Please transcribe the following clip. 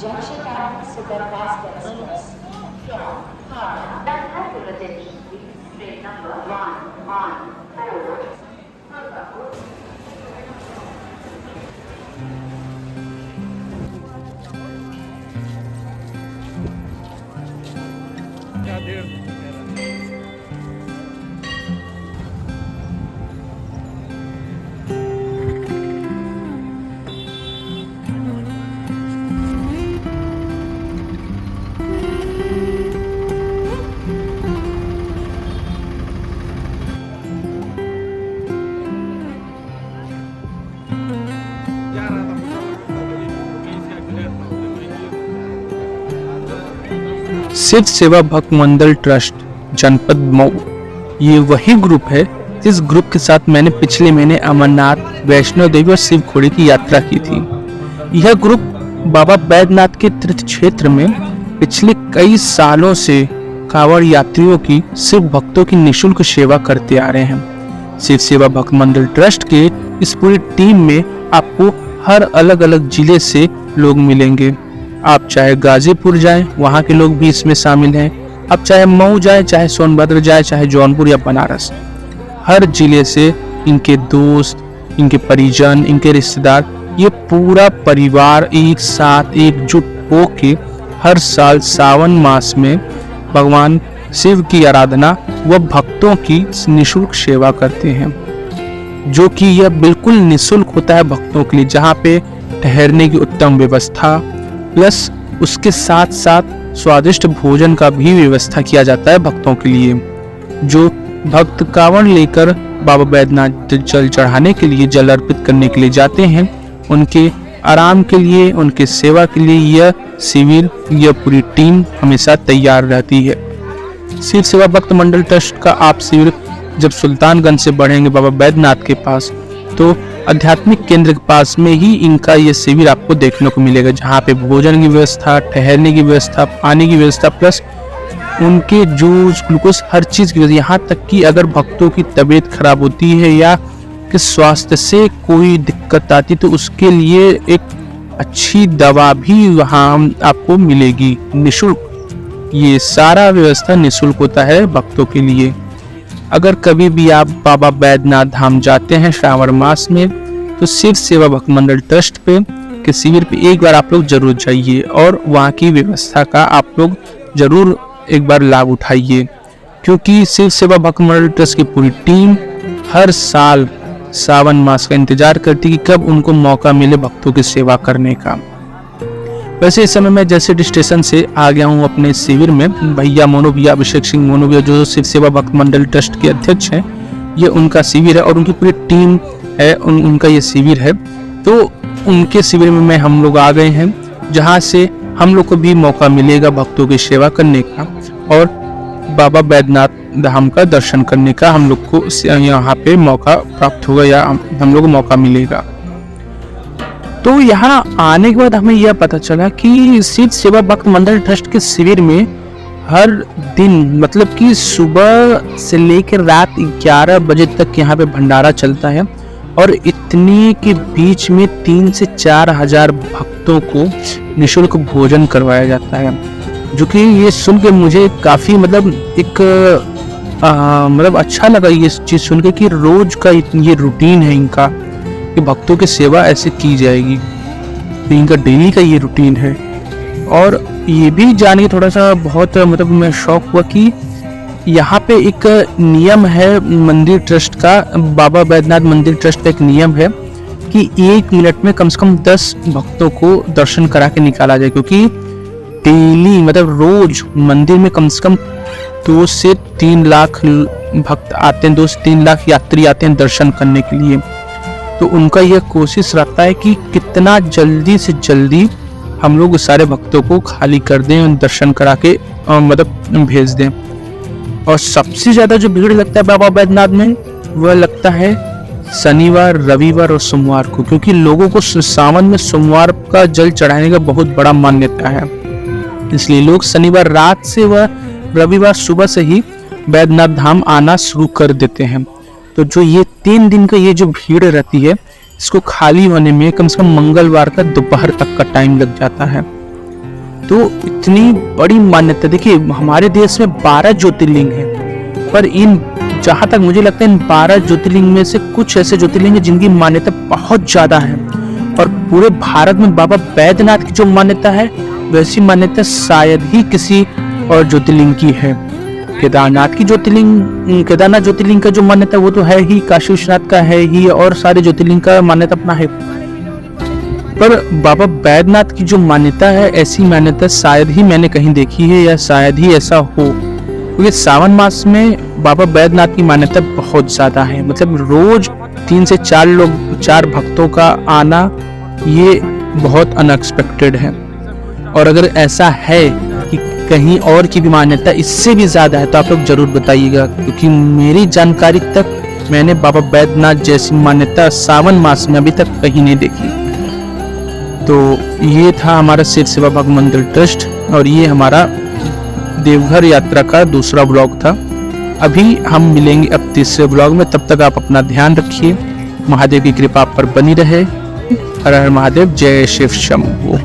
Junction at Superfast Express from Howrah. That has your attention, please. Train number 114. क्या देर जा रहा था शिव सेवा भक्त मंडल ट्रस्ट जनपद मऊ, ये वही ग्रुप है जिस ग्रुप के साथ मैंने पिछले महीने अमरनाथ, वैष्णो देवी और शिव खोड़ी की यात्रा की थी। यह ग्रुप बाबा बैद्यनाथ के तीर्थ क्षेत्र में पिछले कई सालों से कांवड़ यात्रियों की, शिव भक्तों की निःशुल्क सेवा करते आ रहे हैं। शिव सेवा भक्त मंडल ट्रस्ट के इस पूरी टीम में आपको हर अलग अलग जिले से लोग मिलेंगे। आप चाहे गाजीपुर जाएं, वहाँ के लोग भी इसमें शामिल हैं। आप चाहे मऊ जाएं, चाहे सोनभद्र जाएं, चाहे जौनपुर या बनारस, हर जिले से इनके दोस्त, इनके परिजन, इनके रिश्तेदार, ये पूरा परिवार एक साथ एकजुट होके हर साल सावन मास में भगवान शिव की आराधना व भक्तों की निःशुल्क सेवा करते हैं, जो कि यह बिल्कुल निःशुल्क होता है भक्तों के लिए, जहाँ पे ठहरने की उत्तम व्यवस्था प्लस उसके साथ साथ स्वादिष्ट भोजन का भी व्यवस्था किया जाता है भक्तों के लिए। जो भक्त कांवड़ लेकर बाबा बैद्यनाथ जल चढ़ाने के लिए, जल अर्पित करने के लिए जाते हैं, उनके आराम के लिए, उनके सेवा के लिए यह शिविर, यह पूरी टीम हमेशा तैयार रहती है। शिव सेवा भक्त मंडल ट्रस्ट का आप शिविर जब सुल्तानगंज से बढ़ेंगे बाबा बैद्यनाथ के पास, तो आध्यात्मिक केंद्र के पास में ही इनका ये शिविर आपको देखने को मिलेगा, जहाँ पे भोजन की व्यवस्था, ठहरने की व्यवस्था, पानी की व्यवस्था प्लस उनके जूस, ग्लूकोज, हर चीज़ की व्यवस्था। यहाँ तक कि अगर भक्तों की तबीयत खराब होती है या कि स्वास्थ्य से कोई दिक्कत आती तो उसके लिए एक अच्छी दवा भी वहाँ आपको मिलेगी निःशुल्क। ये सारा व्यवस्था निःशुल्क होता है भक्तों के लिए। अगर कभी भी आप बाबा बैद्यनाथ धाम जाते हैं श्रावण मास में, तो शिव सेवा भक्त मंडल ट्रस्ट पे के शिविर पे एक बार आप लोग जरूर जाइए और वहाँ की व्यवस्था का आप लोग जरूर एक बार लाभ उठाइए, क्योंकि शिव सेवा भक्त मंडल ट्रस्ट की पूरी टीम हर साल सावन मास का इंतजार करती है कि कब उनको मौका मिले भक्तों की सेवा करने का। वैसे इस समय मैं जैसे स्टेशन से आ गया हूँ अपने शिविर में, भैया मोनू भैया, अभिषेक सिंह मोनू भैया, जो शिव सेवा भक्त मंडल ट्रस्ट के अध्यक्ष हैं, ये उनका शिविर है और उनकी पूरी टीम है, उनका ये शिविर है। तो उनके शिविर में हम लोग आ गए हैं, जहाँ से हम लोग को भी मौका मिलेगा भक्तों की सेवा करने का और बाबा बैद्यनाथ धाम का दर्शन करने का हम लोग को यहाँ पे मौका प्राप्त होगा या हम लोग को मौका मिलेगा। तो यहाँ आने के बाद हमें यह पता चला कि शिव सेवा भक्त मंडल ट्रस्ट के शिविर में हर दिन, मतलब कि सुबह से लेकर रात 11 बजे तक यहाँ पे भंडारा चलता है और इतने के बीच में 3 से 4 हजार भक्तों को निःशुल्क भोजन करवाया जाता है, जो कि ये सुन के मुझे काफ़ी मतलब अच्छा लगा ये चीज़ सुन के कि रोज का ये रूटीन है इनका कि भक्तों की सेवा ऐसे की जाएगी। तो इनका डेली का ये रूटीन है। और ये भी जान के थोड़ा सा बहुत मतलब मैं शौक हुआ कि यहाँ पे एक नियम है मंदिर ट्रस्ट का, बाबा बैद्यनाथ मंदिर ट्रस्ट का एक नियम है कि 1 मिनट में कम से कम 10 भक्तों को दर्शन करा के निकाला जाए, क्योंकि डेली मतलब रोज मंदिर में कम से कम 2 से 3 लाख भक्त आते हैं, 2 से 3 लाख यात्री आते हैं दर्शन करने के लिए। तो उनका यह कोशिश रहता है कि कितना जल्दी से जल्दी हम लोग सारे भक्तों को खाली कर दें और दर्शन करा के मतलब भेज दें। और सबसे ज़्यादा जो भीड़ लगता है बाबा बैद्यनाथ में, वह लगता है शनिवार, रविवार और सोमवार को, क्योंकि लोगों को सावन में सोमवार का जल चढ़ाने का बहुत बड़ा मान्यता है। इसलिए लोग शनिवार रात से व रविवार सुबह से ही बैद्यनाथ धाम आना शुरू कर देते हैं। तो जो ये 3 दिन का ये जो भीड़ रहती है, इसको खाली होने में कम से कम मंगलवार का दोपहर तक का टाइम लग जाता है। तो इतनी बड़ी मान्यता, देखिए हमारे देश में 12 ज्योतिर्लिंग हैं, पर इन जहाँ तक मुझे लगता है इन 12 ज्योतिर्लिंग में से कुछ ऐसे ज्योतिर्लिंग हैं जिनकी मान्यता बहुत ज़्यादा है। और पूरे भारत में बाबा बैद्यनाथ की जो मान्यता है वैसी मान्यता शायद ही किसी और ज्योतिर्लिंग की है। केदारनाथ ज्योतिर्लिंग का जो मान्यता वो तो है ही, काशी विश्वनाथ का है ही, और सारे ज्योतिर्लिंग का मान्यता अपना है। पर बाबा बैद्यनाथ की जो मान्यता है, ऐसी मान्यता शायद ही मैंने कहीं देखी है या शायद ही ऐसा हो, क्योंकि सावन मास में बाबा बैद्यनाथ की मान्यता बहुत ज्यादा है। मतलब रोज 3 से 4 भक्तों का आना ये बहुत अनएक्सपेक्टेड है। और अगर ऐसा है कि कहीं और की भी मान्यता इससे भी ज्यादा है तो आप लोग जरूर बताइएगा, क्योंकि मेरी जानकारी तक मैंने बाबा बैद्यनाथ जैसी मान्यता सावन मास में अभी तक कहीं नहीं देखी। तो ये था हमारा शिव सेवा भक्त मंदिर ट्रस्ट, और ये हमारा देवघर यात्रा का दूसरा ब्लॉग था। अभी हम मिलेंगे अब तीसरे ब्लॉग में, तब तक आप अपना ध्यान रखिए। महादेव की कृपा आप पर बनी रहे। हर हर महादेव, जय शिव शंभू।